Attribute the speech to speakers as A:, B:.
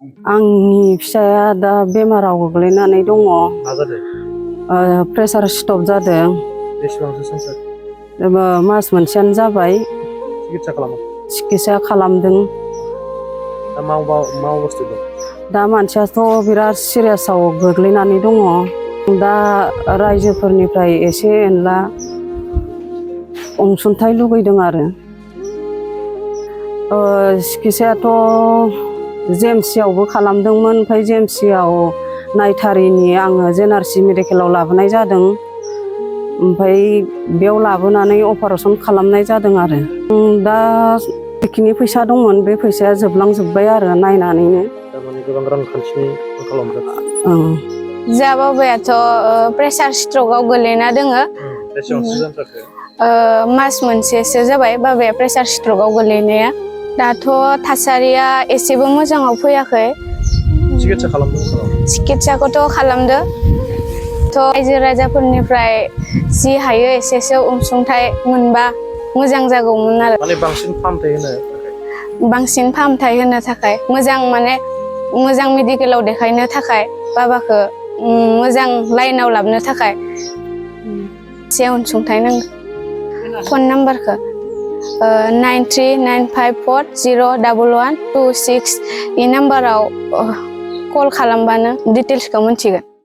A: आंनि फिसाया दा बेमाराव गोग्लैनानै दङ।
B: मा जादों?
A: प्रेसार स्ट्रक जादों।
B: बेसेबांसो सानसे?
A: मास मोनसेयानो जाबाय। सिकित्सा खालामदों।
B: दा मा अबस्थायाव दं?
A: दा मानसियाथ' बिराद सिरियासआव गोग्लैनानै दङ। दा रायजोफोरनिफ्राय एसे एनला अनसुंथाइ लुगैदों आरो। सिकित्सायाथ' जेएमसियावबो खालामदोंमोन, ओमफ्राय जेएमसियाव नायथारिनि आङो जेएनआरसि मेडिकेलाव लाबोनाय जादों। ओमफ्राय बेयाव लाबोनानै अपारेसन खालामनाय जादों आरो। दा जिखिनि फैसा दंमोन बे फैसाया जोबलांजोब्बाय आरो नायनानैनो।
B: थारमाने गोबां रांखान्थिनि आंखालाव
C: जा बाबायाथ' प्रेसार स्ट्रकआव गोलैना दोङो।
B: बेसेबांसो जाखो?
C: मास मोनसेसो जाबाय बाबाया प्रेसार स्ट्रकआव गोलैनाया। दाथ' थासारिया एसेबो मोजाङाव फैयाखै।
B: सिकित्सा खालामदों?
C: सिकित्साखौथ' खालामदो। रायजो राजाफोरनिफ्राय जि हायो एसेसो अनसुंथाइ मोनबा मोजां जागौमोन आरो।
B: माने बांसिन
C: फाहामथाय होनो थाखाय मोजां मेडिकेलाव देखायनो थाखाय बाबाखौ मोजां लाइनाव लाबोनो थाखाय एसे अनसुंथाइ नांगौ। फन नाम्बारखौ 9395401126 इ नाम्बाराव कल खालामबानो डिटेल्सखौ मिथिगोन।